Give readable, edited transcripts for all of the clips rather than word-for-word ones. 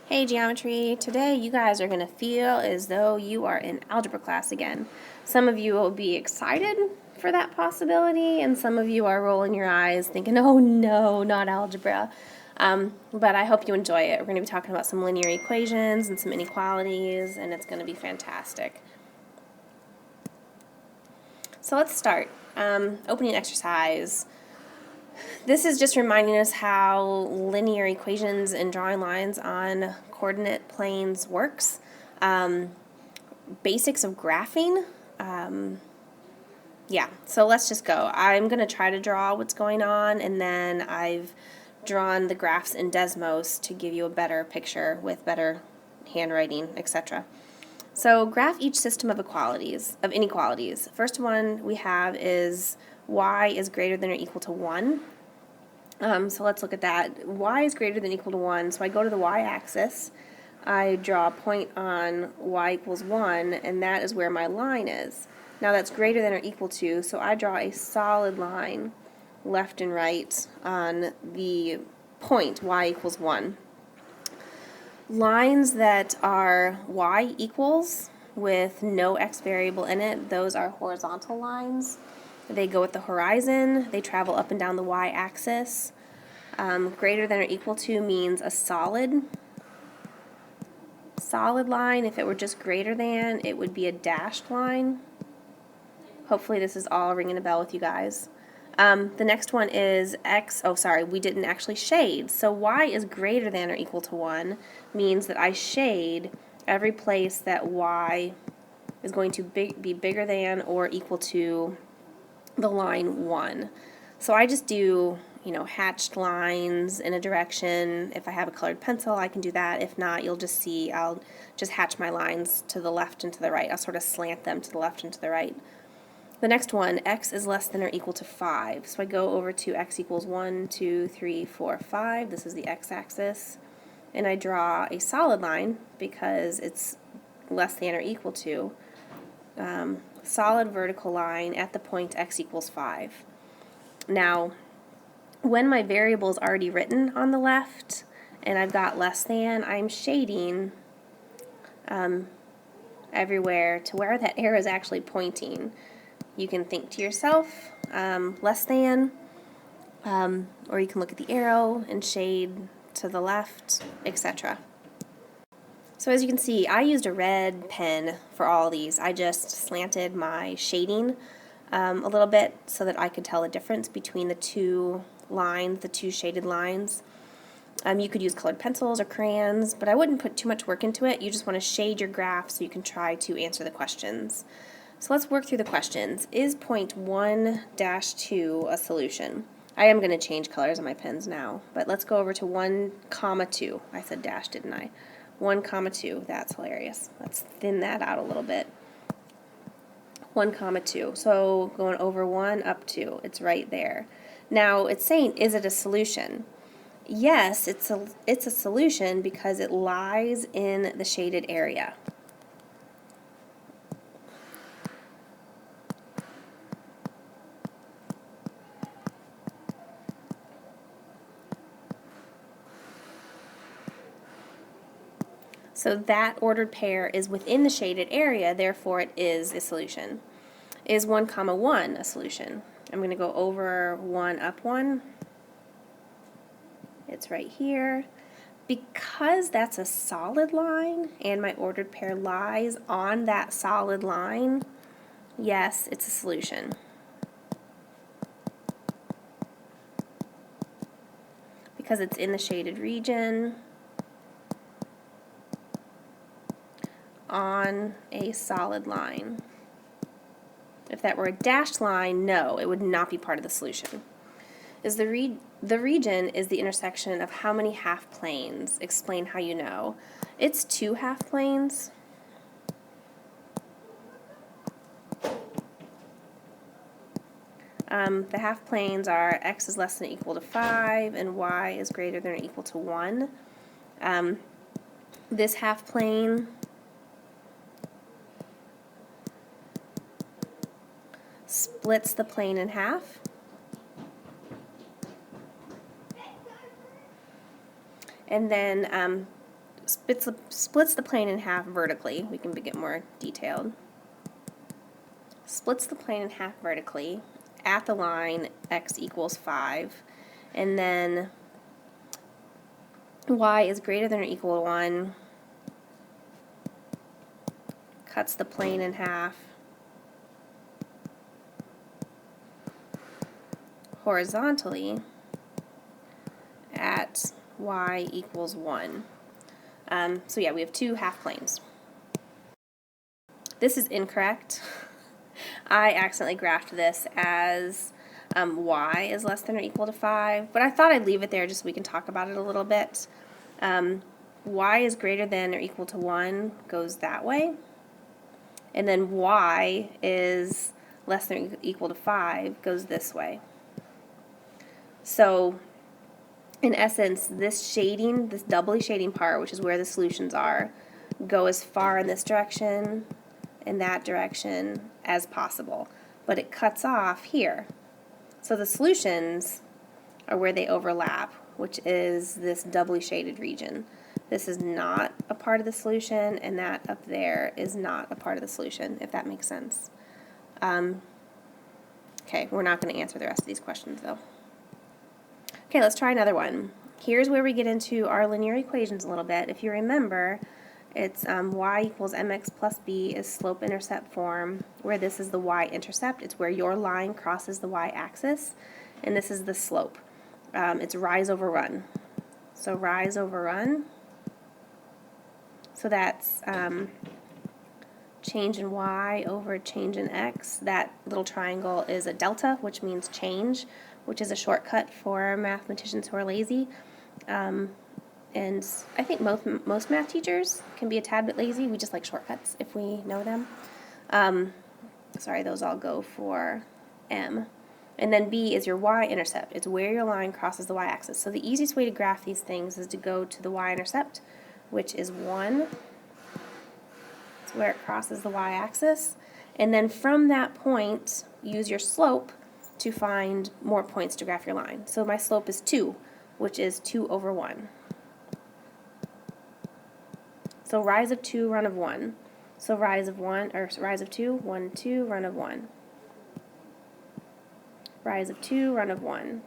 Hey Geometry, today you guys are going to feel as though you are in algebra class again. Some of you will be excited for that possibility, and some of you are rolling your eyes thinking, oh no, not algebra. But I hope you enjoy it. We're going to be talking about some linear equations and some inequalities, and it's going to be fantastic. So let's start. Opening exercise. This is just reminding us how linear equations and drawing lines on coordinate planes works. Basics of graphing. Yeah, so let's just go. I'm going to try to draw what's going on, and then I've drawn the graphs in Desmos to give you a better picture with better handwriting, etc. So graph each system of inequalities. First one we have is y is greater than or equal to 1. So let's look at that. Y is greater than or equal to 1, so I go to the y-axis. I draw a point on y equals 1, and that is where my line is. Now that's greater than or equal to, so I draw a solid line left and right on the point y equals 1. Lines that are y equals with no x variable in it, those are horizontal lines. They go with the horizon, they travel up and down the y-axis. Greater than or equal to means a solid line. If it were just greater than, it would be a dashed line. Hopefully this is all ringing a bell with you guys. The next one is x, we didn't actually shade. So y is greater than or equal to 1 means that I shade every place that y is going to be bigger than or equal to the line 1. So I just do, hatched lines in a direction. If I have a colored pencil, I can do that. If not, you'll just see I'll just hatch my lines to the left and to the right. I'll sort of slant them to the left and to the right. The next one, x is less than or equal to 5. So I go over to x equals 1, 2, 3, 4, 5. This is the x-axis. And I draw a solid line because it's less than or equal to. Solid vertical line at the point x equals 5. Now, when my variable is already written on the left and I've got less than, I'm shading everywhere to where that arrow is actually pointing. You can think to yourself, less than, or you can look at the arrow and shade to the left, etc. So as you can see, I used a red pen for all these. I just slanted my shading a little bit so that I could tell the difference between the two lines, the two shaded lines. You could use colored pencils or crayons, but I wouldn't put too much work into it. You just want to shade your graph so you can try to answer the questions. So let's work through the questions. Is point 1-2 a solution? I am going to change colors on my pens now, but let's go over to 1, 2. I said dash, didn't I? 1, 2. That's hilarious. Let's thin that out a little bit. 1, 2. So going over 1 up 2. It's right there. Now it's saying, is it a solution? Yes, it's a solution because it lies in the shaded area. So that ordered pair is within the shaded area, therefore it is a solution. Is 1, 1 a solution? I'm going to go over 1 up 1. It's right here. Because that's a solid line and my ordered pair lies on that solid line, yes, it's a solution. Because it's in the shaded region on a solid line. If that were a dashed line, no, it would not be part of the solution. Is the region is the intersection of how many half planes? Explain how you know. It's 2 half planes. The half planes are x is less than or equal to 5 and y is greater than or equal to 1. This half plane splits the plane in half. And then splits the plane in half vertically. We can get more detailed. Splits the plane in half vertically at the line x equals 5, and then y is greater than or equal to 1, cuts the plane in half horizontally at y equals 1. So yeah, we have two half planes. This is incorrect. I accidentally graphed this as y is less than or equal to 5, but I thought I'd leave it there just so we can talk about it a little bit. Y is greater than or equal to 1 goes that way, and then y is less than or equal to 5 goes this way. So in essence, this shading, this doubly shading part, which is where the solutions are, go as far in this direction in that direction as possible, but it cuts off here. So the solutions are where they overlap, which is this doubly shaded region. This is not a part of the solution, and that up there is not a part of the solution, if that makes sense. Okay, we're not going to answer the rest of these questions, though. Okay, let's try another one. Here's where we get into our linear equations a little bit. If you remember, it's y equals mx plus b is slope-intercept form, where this is the y-intercept. It's where your line crosses the y-axis, and this is the slope. It's rise over run. So rise over run. So that's change in y over change in x. That little triangle is a delta, which means change, which is a shortcut for mathematicians who are lazy. And I think most math teachers can be a tad bit lazy. We just like shortcuts if we know them. Sorry, those all go for M. And then B is your y-intercept. It's where your line crosses the y-axis. So the easiest way to graph these things is to go to the y-intercept, which is 1. It's where it crosses the y-axis. And then from that point, use your slope to find more points to graph your line. So my slope is 2, which is 2 over 1. So rise of 2, run of 1. So rise of 1, or rise of 2, 1, 2, run of 1. Rise of 2, run of 1.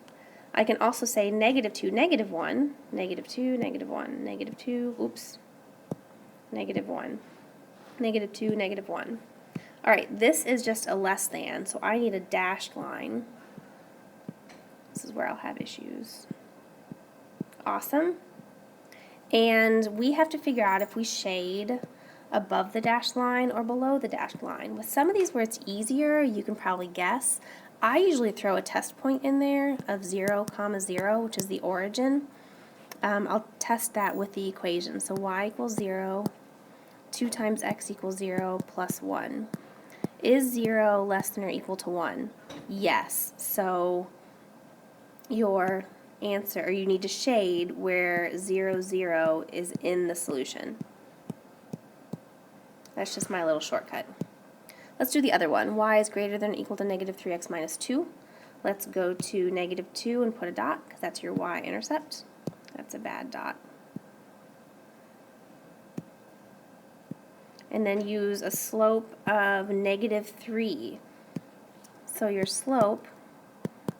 I can also say negative 2, negative 1, negative 2, negative 1, negative 2, oops, negative 1, negative 2, negative 1. All right, this is just a less than, so I need a dashed line. This is where I'll have issues. Awesome. And we have to figure out if we shade above the dashed line or below the dashed line. With some of these where it's easier, you can probably guess. I usually throw a test point in there of 0, 0, which is the origin. I'll test that with the equation. So y equals 0, 2 times x equals 0 plus 1. Is 0 less than or equal to 1? Yes. So your answer, or you need to shade where 0, 0 is in the solution. That's just my little shortcut. Let's do the other one. Y is greater than or equal to negative 3x minus 2. Let's go to negative 2 and put a dot, because that's your y-intercept. That's a bad dot. And then use a slope of negative 3. So your slope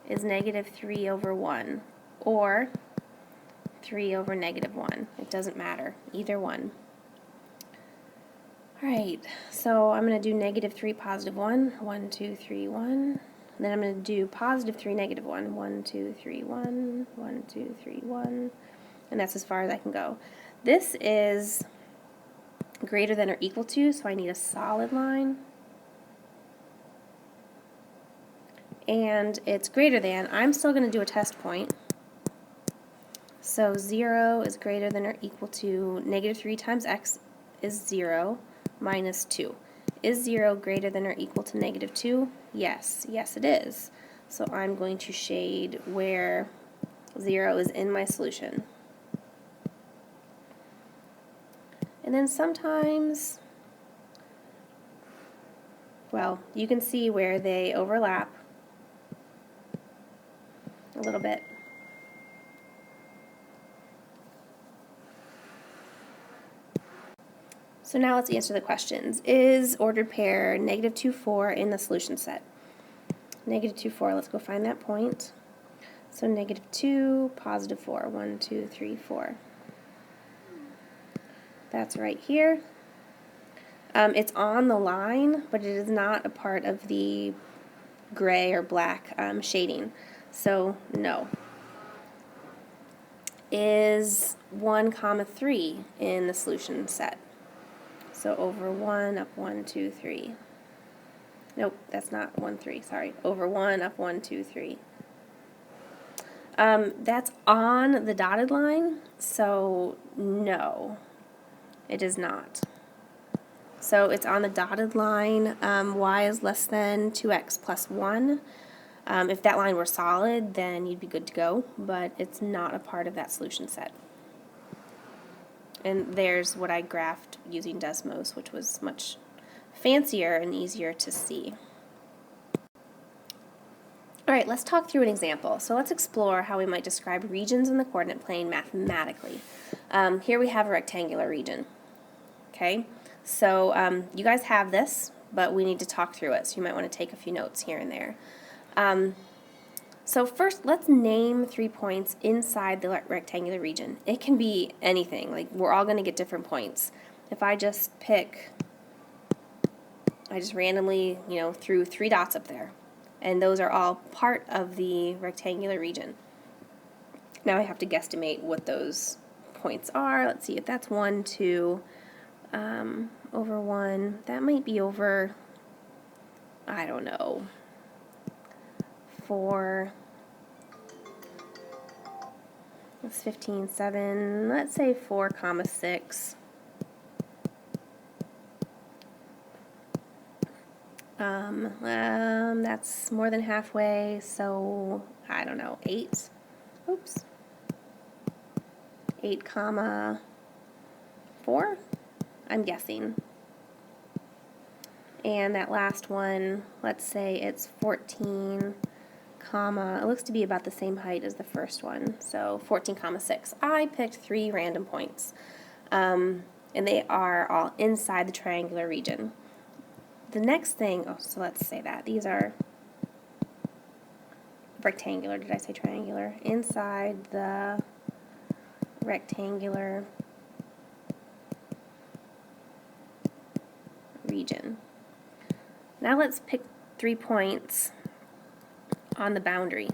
is negative 3 over 1, or 3 over negative 1. It doesn't matter, either one. All right, so I'm going to do negative 3, positive 1, 1, 2, 3, 1. And then I'm going to do positive 3, negative 1, 1, 2, 3, 1, 1, 2, 3, 1. And that's as far as I can go. This is greater than or equal to, so I need a solid line. And it's greater than. I'm still going to do a test point. So 0 is greater than or equal to negative 3 times x is 0 minus 2. Is 0 greater than or equal to negative 2? Yes. Yes, it is. So I'm going to shade where 0 is in my solution. And then sometimes, well, you can see where they overlap a little bit. So now let's answer the questions. Is ordered pair negative 2, 4 in the solution set? Negative 2, 4, let's go find that point. So negative 2, positive 4, 1, 2, 3, 4. That's right here. It's on the line, but it is not a part of the gray or black shading. So no. Is 1, 3 in the solution set? So over 1, up 1, 2, 3. Nope, that's not 1, 3, sorry. Over 1, up 1, 2, 3. That's on the dotted line, so no, it is not. So it's on the dotted line. Y is less than 2x plus 1. If that line were solid, then you'd be good to go, but it's not a part of that solution set. And there's what I graphed using Desmos, which was much fancier and easier to see. All right, let's talk through an example. So let's explore how we might describe regions in the coordinate plane mathematically. Here we have a rectangular region. Okay, so you guys have this, but we need to talk through it, so you might want to take a few notes here and there. So first, let's name 3 points inside the rectangular region. It can be anything. Like, we're all going to get different points. If I just randomly, threw 3 dots up there, and those are all part of the rectangular region. Now I have to guesstimate what those points are. Let's see if that's 1, 2, over 1. That might be over, I don't know, 4. That's 15, 7. Let's say 4, 6. That's more than halfway, so I don't know, 8. Oops. 8, 4, I'm guessing. And that last one, let's say it's 14, it looks to be about the same height as the first one, so 14, 6. I picked 3 random points, and they are all inside the triangular region. The next thing, so let's say that these are rectangular. Did I say triangular? Inside the rectangular region. Now let's pick 3 points on the boundary.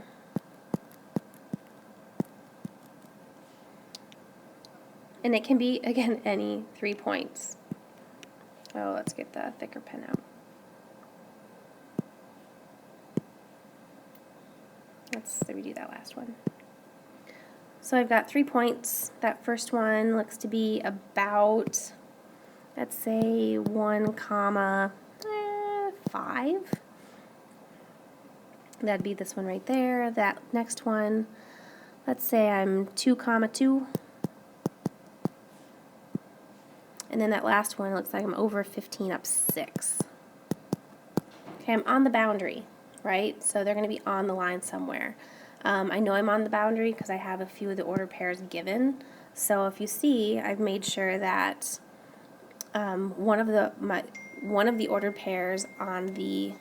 And it can be, again, any 3 points. Oh, let's get the thicker pen out. Let's redo that last one. So I've got 3 points. That first one looks to be about, let's say 1, 5. That'd be this one right there. That next one, let's say I'm 2, 2. And then that last one looks like I'm over 15, up 6. Okay, I'm on the boundary, right? So they're going to be on the line somewhere. I know I'm on the boundary because I have a few of the ordered pairs given. So if you see, I've made sure that one of the ordered pairs on the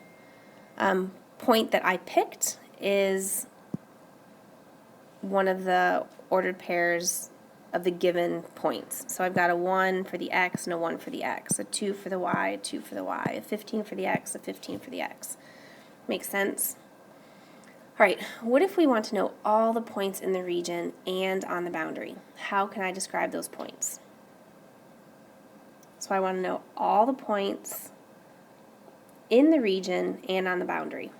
point that I picked is one of the ordered pairs of the given points. So I've got a 1 for the x and a 1 for the x, a 2 for the y, a 2 for the y, a 15 for the x, a 15 for the x. Makes sense? All right, what if we want to know all the points in the region and on the boundary? How can I describe those points? So I want to know all the points in the region and on the boundary.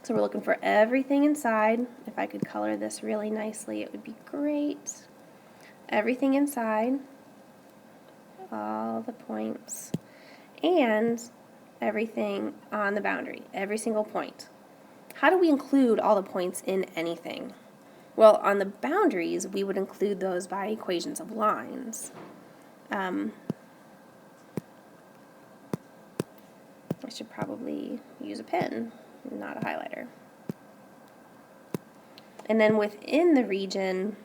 So we're looking for everything inside. If I could color this really nicely, it would be great. Everything inside, all the points, and everything on the boundary, every single point. How do we include all the points in anything? Well, on the boundaries, we would include those by equations of lines. I should probably use a pen, not a highlighter. And then within the region,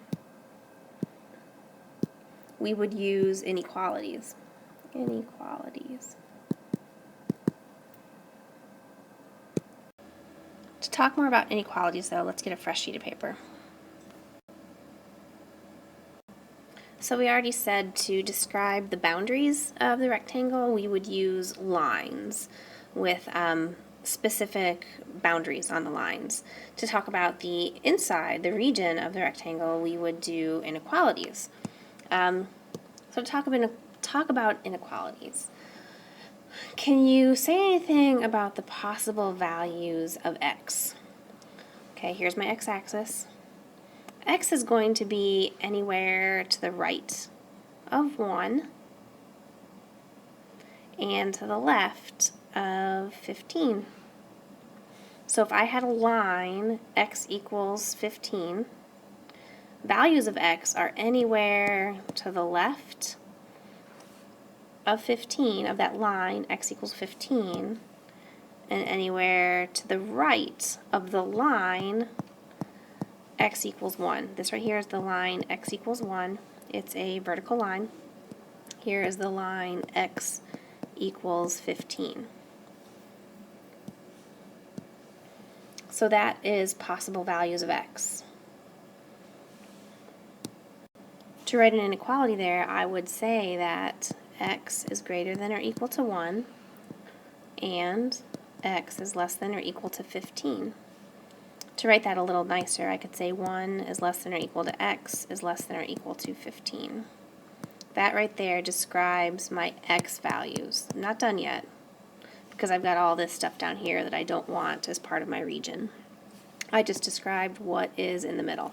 we would use inequalities. Inequalities. To talk more about inequalities, though, let's get a fresh sheet of paper. So we already said to describe the boundaries of the rectangle, we would use lines with specific boundaries on the lines. To talk about the inside, the region of the rectangle, we would do inequalities. So to talk about inequalities, can you say anything about the possible values of x? Okay, here's my x-axis. X is going to be anywhere to the right of 1 and to the left of 15. So if I had a line, x equals 15, values of x are anywhere to the left of 15, of that line, x equals 15, and anywhere to the right of the line, x equals 1. This right here is the line x equals 1. It's a vertical line. Here is the line x equals 15. So that is possible values of x. To write an inequality there, I would say that x is greater than or equal to 1 and x is less than or equal to 15. To write that a little nicer, I could say 1 is less than or equal to x is less than or equal to 15. That right there describes my x values. I'm not done yet because I've got all this stuff down here that I don't want as part of my region. I just described what is in the middle,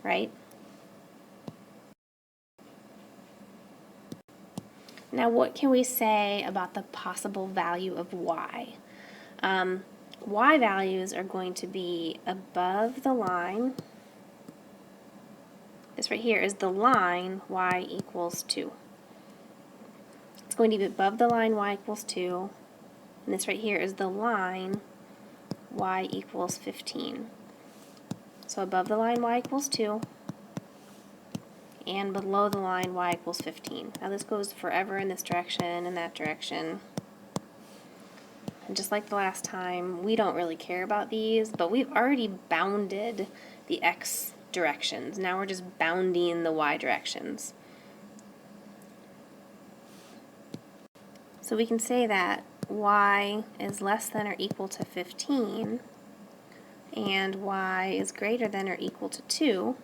right? Now what can we say about the possible value of y? Y values are going to be above the line. This right here is the line y equals 2. It's going to be above the line y equals 2, and this right here is the line y equals 15. So above the line y equals 2, and below the line y equals 15. Now this goes forever in this direction and that direction. And just like the last time, we don't really care about these, but we've already bounded the x directions. Now we're just bounding the y directions. So we can say that y is less than or equal to 15 and y is greater than or equal to 2.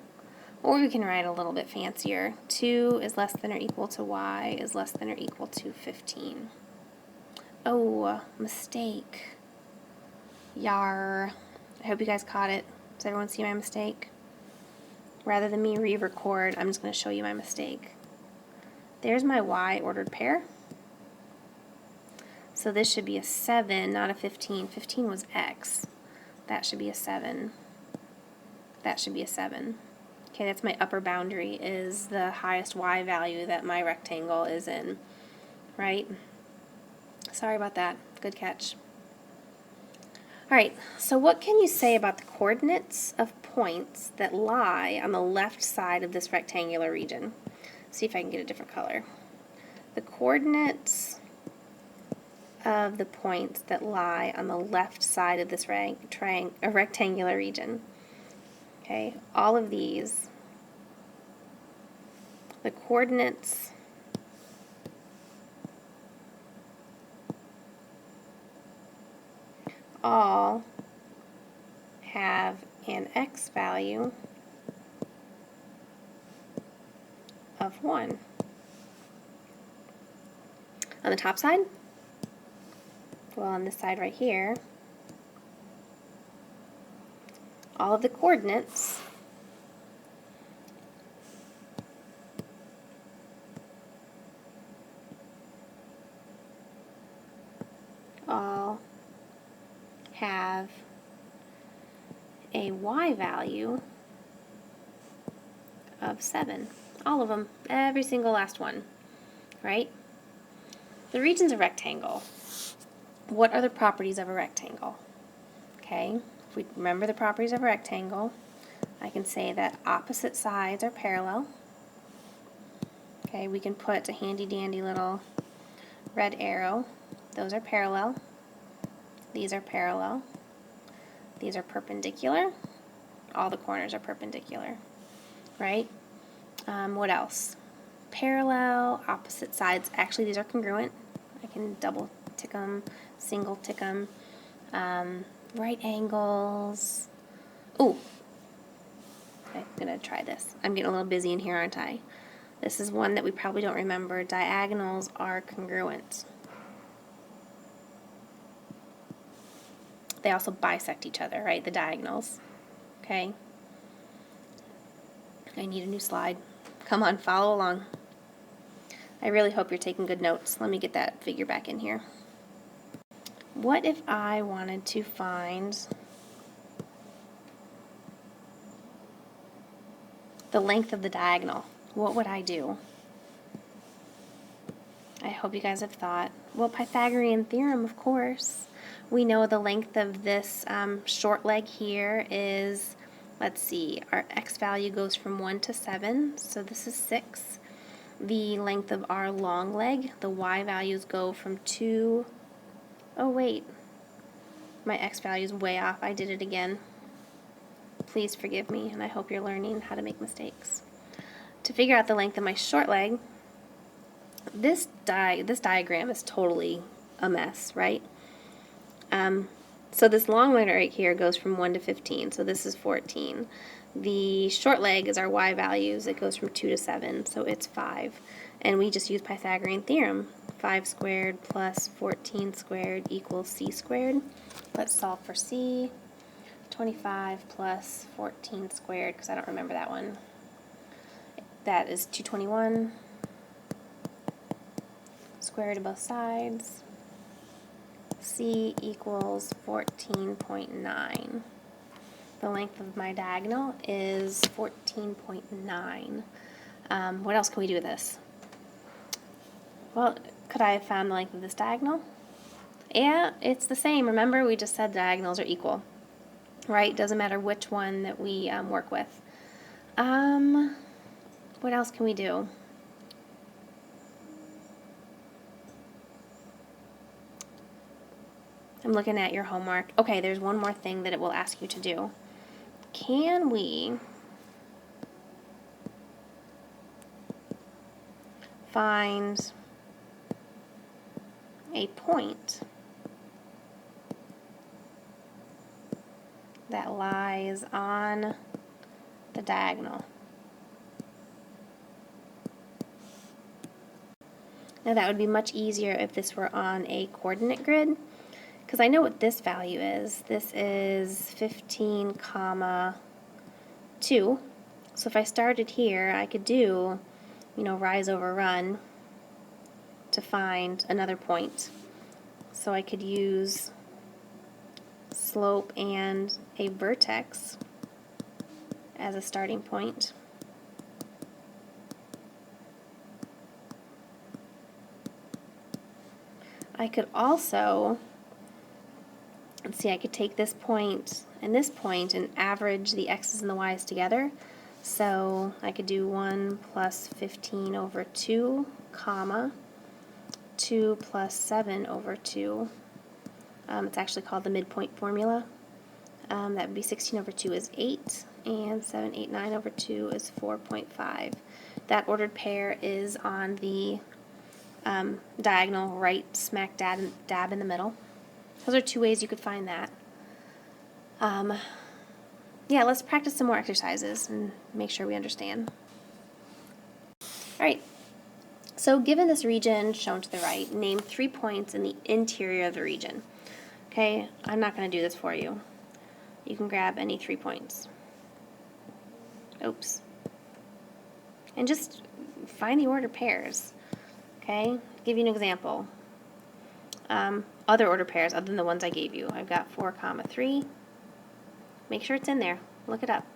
Or we can write a little bit fancier. 2 is less than or equal to y is less than or equal to 15. Oh, mistake. Yar. I hope you guys caught it. Does everyone see my mistake? Rather than me re-record, I'm just going to show you my mistake. There's my y ordered pair. So this should be a 7, not a 15. 15 was x. That should be a 7. That should be a 7. Okay, that's my upper boundary, is the highest y value that my rectangle is in, right? Sorry about that. Good catch. Alright, so what can you say about the coordinates of points that lie on the left side of this rectangular region? See if I can get a different color. The coordinates of the points that lie on the left side of this rectangular region. Okay, all of these, the coordinates all have an x value of 1. On the top side, well, on this side right here, all of the coordinates all have a y value of 7. All of them, every single last one, right? The region's a rectangle. What are the properties of a rectangle? Okay, if we remember the properties of a rectangle, I can say that opposite sides are parallel. Okay, we can put a handy dandy little red arrow, those are parallel. These are parallel. These are perpendicular. All the corners are perpendicular, right? What else? Parallel, opposite sides. Actually, these are congruent. I can double tick them, single tick them. Right angles. Ooh, I'm going to try this. I'm getting a little busy in here, aren't I? This is one that we probably don't remember. Diagonals are congruent. They also bisect each other, right? The diagonals. Okay? I need a new slide. Come on, follow along. I really hope you're taking good notes. Let me get that figure back in here. What if I wanted to find the length of the diagonal? What would I do? I hope you guys have thought. Well, Pythagorean Theorem, of course. We know the length of this short leg here is, let's see, our x value goes from 1 to 7, so this is 6. The length of our long leg, the y values go from 2, oh wait, my x value is way off, I did it again. Please forgive me, and I hope you're learning how to make mistakes. To figure out the length of my short leg, this diagram is totally a mess, right? So this long leg right here goes from 1 to 15, so this is 14. The short leg is our y values. It goes from 2 to 7, so it's 5. And we just use Pythagorean Theorem. 5 squared plus 14 squared equals c squared. Let's solve for c. 25 plus 14 squared, because I don't remember that one. That is 221. Square root of both sides. C equals 14.9. The length of my diagonal is 14.9. What else can we do with this? Well, could I have found the length of this diagonal? Yeah, it's the same. Remember, we just said diagonals are equal, right? Doesn't matter which one that we work with. What else can we do? I'm looking at your homework. Okay, there's one more thing that it will ask you to do. Can we find a point that lies on the diagonal? Now that would be much easier if this were on a coordinate grid, because I know what this value is. This is 15, 2. So if I started here, I could do, rise over run to find another point. So I could use slope and a vertex as a starting point. I could also, let's see, I could take this point and average the x's and the y's together. So I could do 1 plus 15 over 2, 2 plus 7 over 2. It's actually called the midpoint formula. That would be 16 over 2 is 8, and 7, 8, 9 over 2 is 4.5. That ordered pair is on the diagonal right smack dab in the middle. Those are two ways you could find that. Yeah, let's practice some more exercises and make sure we understand. Alright, so given this region shown to the right, name 3 points in the interior of the region. Okay, I'm not going to do this for you. You can grab any 3 points. Oops. And just find the ordered pairs. Okay, I'll give you an example. Other ordered pairs other than the ones I gave you. I've got 4, 3. Make sure it's in there. Look it up.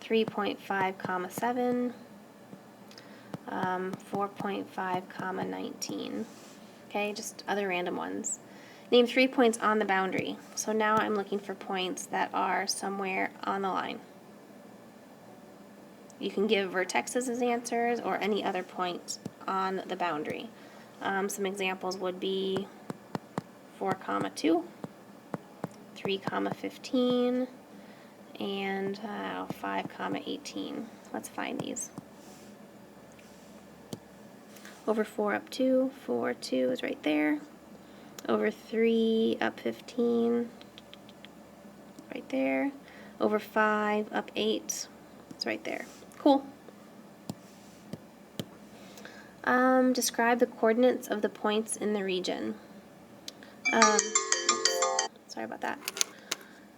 3.5, 7. 4.5, 19. Okay, just other random ones. Name 3 points on the boundary. So now I'm looking for points that are somewhere on the line. You can give vertexes as answers or any other point on the boundary. Some examples would be 4, 2, 3, 15, and 5, 18. Let's find these. Over 4 up 2, 4, 2 is right there. Over 3 up 15, right there. Over 5 up 8, it's right there. Cool. Describe the coordinates of the points in the region. Sorry about that.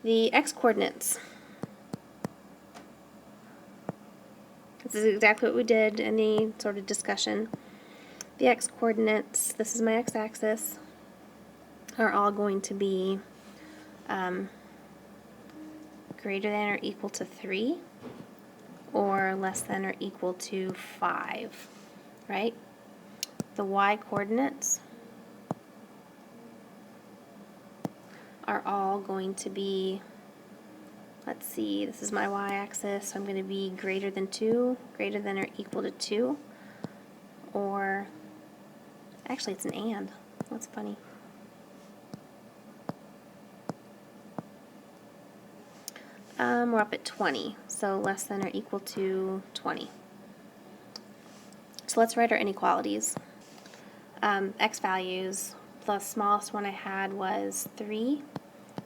The x-coordinates. This is exactly what we did in the sort of discussion. The x-coordinates, this is my x-axis, are all going to be greater than or equal to 3 or less than or equal to 5, right? The y-coordinates are all going to be, let's see, this is my y-axis, so I'm going to be greater than 2, greater than or equal to 2, or, actually it's an and, that's funny. We're up at 20, so less than or equal to 20. So let's write our inequalities. X values, the smallest one I had was 3,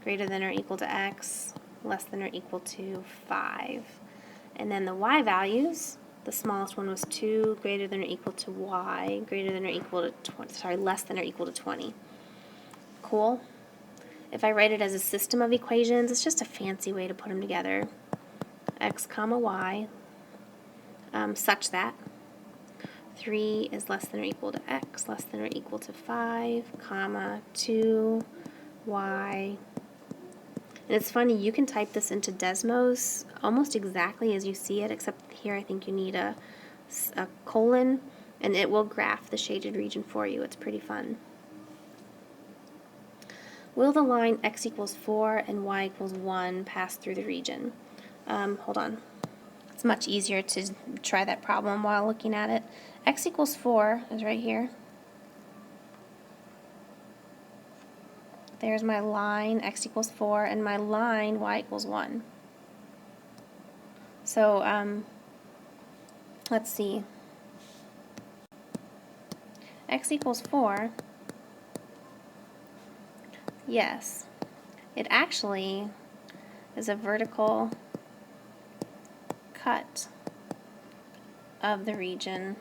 greater than or equal to x, less than or equal to 5. And then the y values, the smallest one was 2, greater than or equal to y, greater than or equal to 20, sorry, less than or equal to 20. Cool? If I write it as a system of equations, it's just a fancy way to put them together. X comma y, such that 3 is less than or equal to x, less than or equal to 5, comma, 2, y. And it's funny, you can type this into Desmos almost exactly as you see it, except here I think you need a colon, and it will graph the shaded region for you. It's pretty fun. Will the line x equals 4 and y equals 1 pass through the region? Hold on. It's much easier to try that problem while looking at it. X equals 4 is right here. There's my line, x equals 4, and my line, y equals 1. So, let's see. X equals 4. Yes. It actually is a vertical cut of the region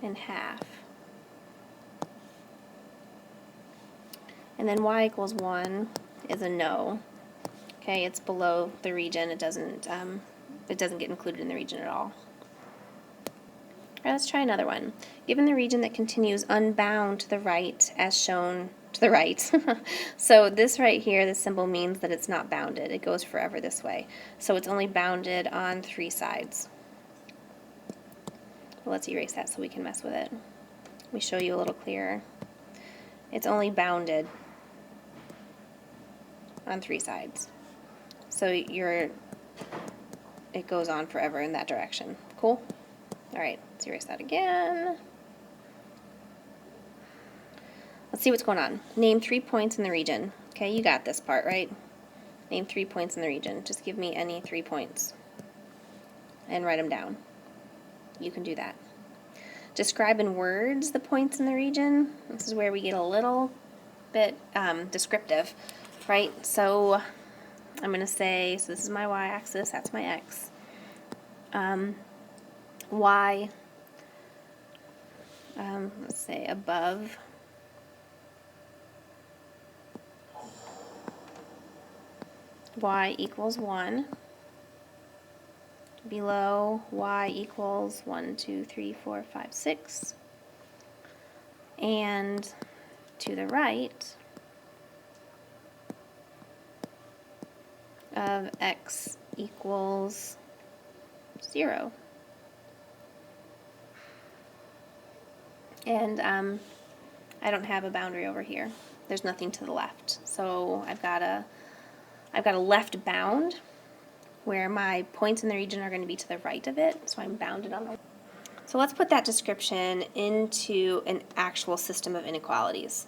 in half. And then y equals 1 is a no. Okay, it's below the region. It doesn't get included in the region at all. All right, let's try another one. Given the region that continues unbound to the right as shown to the right. So this right here, this symbol means that it's not bounded. It goes forever this way. So it's only bounded on 3 sides. Well, let's erase that so we can mess with it. Let me show you a little clearer. It's only bounded on 3 sides. So it goes on forever in that direction. Cool? Alright, let's erase that again. Let's see what's going on. Name 3 points in the region. Okay, you got this part, right? Name 3 points in the region. Just give me any 3 points and write them down. You can do that. Describe in words the points in the region. This is where we get a little bit descriptive, right? So I'm going to say, so this is my y-axis, that's my x. Y, let's say above y equals 1, below y equals 1, 2, 3, 4, 5, 6, and to the right of x equals 0. And I don't have a boundary over here. There's nothing to the left. So I've got a left bound where my points in the region are going to be to the right of it. So I'm bounded on the. So let's put that description into an actual system of inequalities.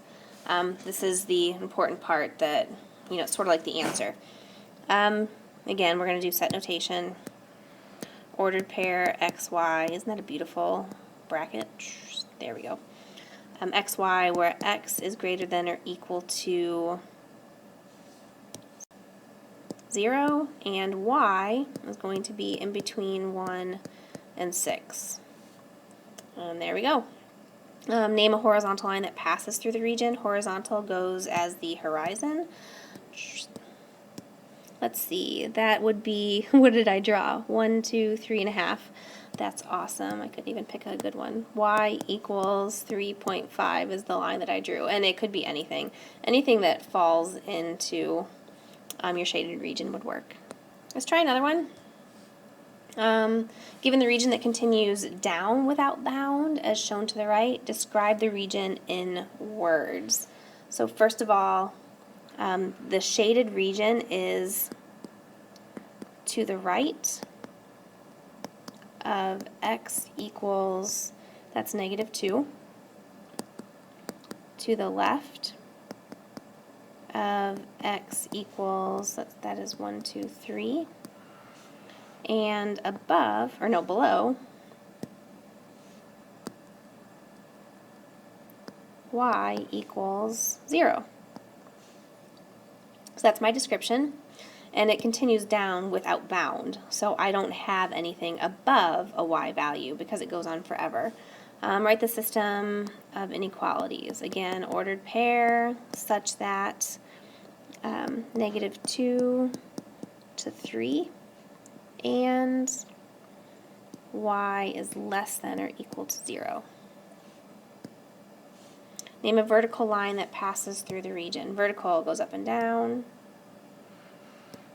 This is the important part that, it's sort of like the answer. Again, we're going to do set notation. Ordered pair, x, y. Isn't that a beautiful bracket? There we go. X, y, where x is greater than or equal to 0, and y is going to be in between 1 and 6. And there we go. Name a horizontal line that passes through the region. Horizontal goes as the horizon. Let's see, that would be, what did I draw? 1, 2, 3.5. That's awesome. I couldn't even pick a good one. Y equals 3.5 is the line that I drew. And it could be anything. Anything that falls into your shaded region would work. Let's try another one. Given the region that continues down without bound, as shown to the right, describe the region in words. So first of all, the shaded region is to the right of x equals, that's -2, to the left of x equals, that is 1, 2, 3, and above, or no, below, y equals 0. So that's my description, and it continues down without bound, so I don't have anything above a y value because it goes on forever. Write the system of inequalities. Again, ordered pair such that -2 to 3 and y is less than or equal to 0. Name a vertical line that passes through the region. Vertical goes up and down.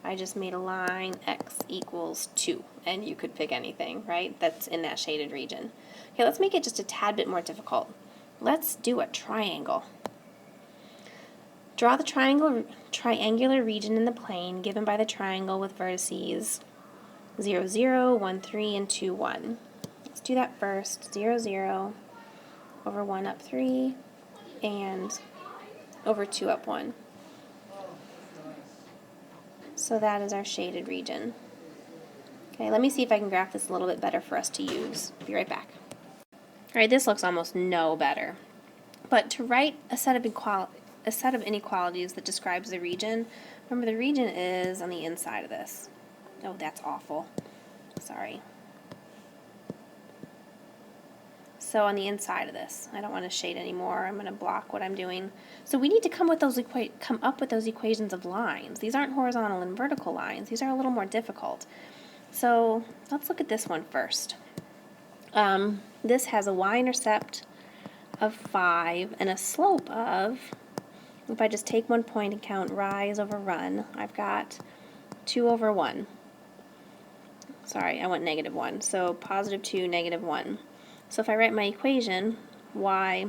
I just made a line, x equals 2, and you could pick anything, right, that's in that shaded region. Okay, let's make it just a tad bit more difficult. Let's do a triangle. Draw the triangular region in the plane given by the triangle with vertices 0, 0, 1, 3, and 2, 1. Let's do that first. 0, 0, over 1 up 3, and over 2 up 1. So that is our shaded region. Okay, let me see if I can graph this a little bit better for us to use. Be right back. Alright, this looks almost no better. But to write a set of inequalities that describes the region, remember the region is on the inside of this. Oh, that's awful. Sorry. So on the inside of this, I don't want to shade anymore. I'm going to block what I'm doing. So we need to come up with those equations of lines. These aren't horizontal and vertical lines. These are a little more difficult. So let's look at this one first. This has a y-intercept of 5 and a slope of, if I just take one point and count rise over run, I've got 2 over 1. Sorry, I went -1. So +2, -1. So if I write my equation, y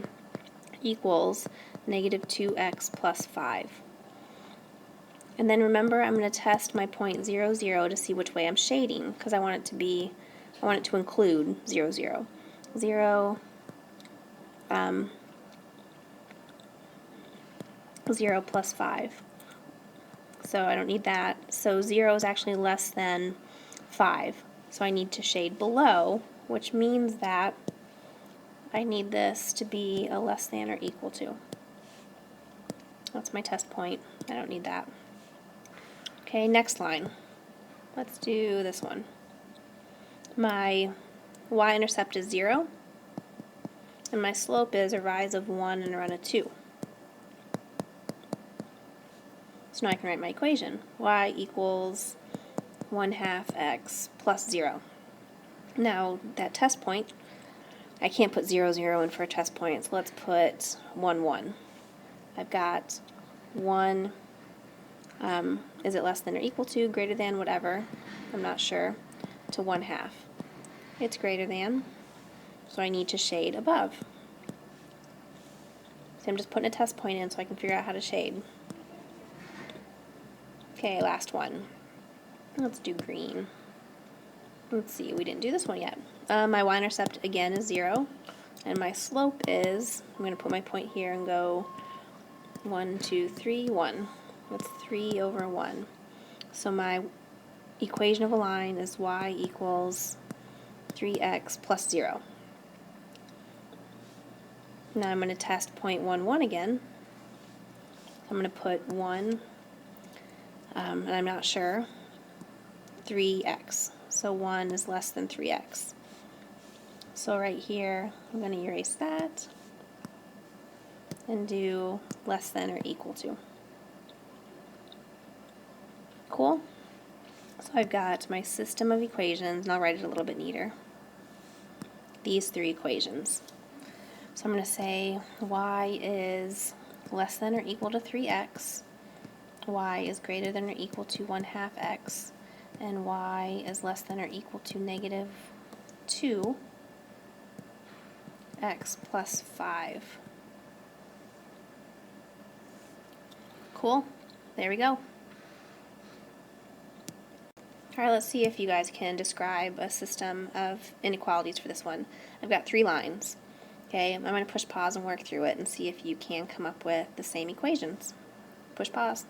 equals -2x plus 5. And then remember, I'm going to test my point 0, 0 to see which way I'm shading, because I want it to include 0, 0. 0, 0 plus 5. So I don't need that. So 0 is actually less than 5. So I need to shade below, which means that I need this to be a less than or equal to. That's my test point. I don't need that. Okay, next line. Let's do this one. My y-intercept is 0, and my slope is a rise of 1 and a run of 2. So now I can write my equation. Y equals 1/2 x plus 0. Now, that test point, I can't put 0, 0 in for a test point, so let's put 1, 1. I've got 1, is it less than or equal to, greater than, whatever, I'm not sure, to 1/2. It's greater than, so I need to shade above. So I'm just putting a test point in so I can figure out how to shade. Okay, last one. Let's do green. Let's see, we didn't do this one yet. My y-intercept again is 0, and my slope is, I'm going to put my point here and go 1, 2, 3, 1. That's 3 over 1. So my equation of a line is y equals 3x plus 0. Now I'm going to test 0.11 again. I'm going to put 1, and I'm not sure, 3x. So 1 is less than 3x. So right here, I'm going to erase that and do less than or equal to. Cool? So I've got my system of equations, and I'll write it a little bit neater. These 3 equations. So I'm going to say y is less than or equal to 3x, y is greater than or equal to 1/2 x, and y is less than or equal to negative 2 x plus 5. Cool. There we go. Alright, let's see if you guys can describe a system of inequalities for this one. I've got 3 lines. Okay, I'm going to push pause and work through it and see if you can come up with the same equations. Push pause.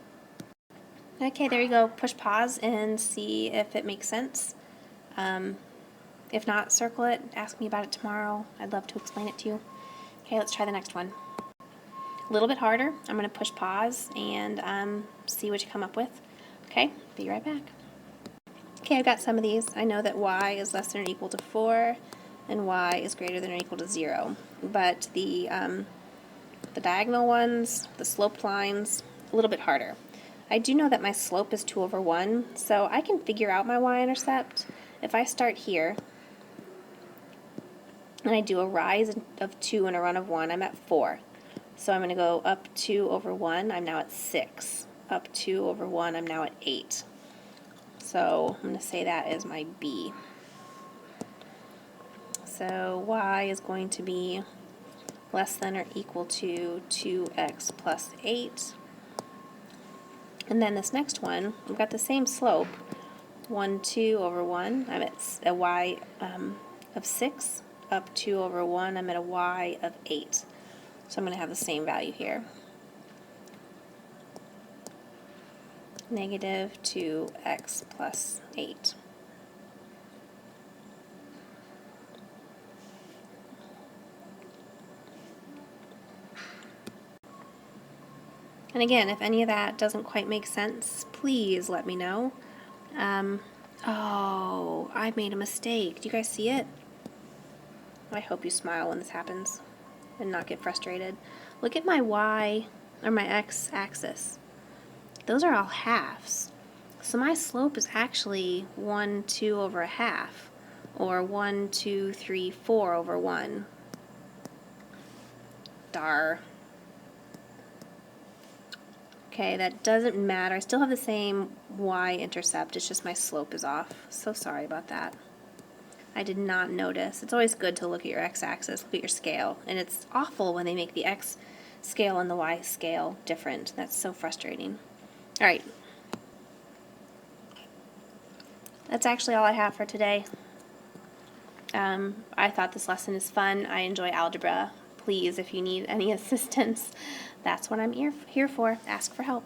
Okay, there you go. Push pause and see if it makes sense. If not, circle it. Ask me about it tomorrow. I'd love to explain it to you. Okay, let's try the next one. A little bit harder. I'm going to push pause and see what you come up with. Okay, be right back. Okay, I've got some of these. I know that y is less than or equal to 4 and y is greater than or equal to 0. But the diagonal ones, the sloped lines, a little bit harder. I do know that my slope is 2 over 1, so I can figure out my y-intercept. If I start here and I do a rise of 2 and a run of 1, I'm at 4. So I'm going to go up 2 over 1, I'm now at 6. Up 2 over 1, I'm now at 8. So I'm going to say that is my B. So y is going to be less than or equal to 2x plus 8. And then this next one, we've got the same slope, 1, 2 over 1. I'm at a y of 6. Up 2 over 1, I'm at a y of 8. So I'm going to have the same value here. Negative 2x plus 8. And again, if any of that doesn't quite make sense, please let me know. Oh, I made a mistake. Do you guys see it? I hope you smile when this happens and not get frustrated. Look at my y, or my x-axis. Those are all halves. So my slope is actually 1, 2 over a half, or 1, 2, 3, 4 over 1. Dar. Okay, that doesn't matter. I still have the same y-intercept, it's just my slope is off. So sorry about that. I did not notice. It's always good to look at your x-axis, look at your scale, and it's awful when they make the x scale and the y scale different. That's so frustrating. Alright. That's actually all I have for today. I thought this lesson is fun. I enjoy algebra. Please, if you need any assistance, that's what I'm here for. Ask for help.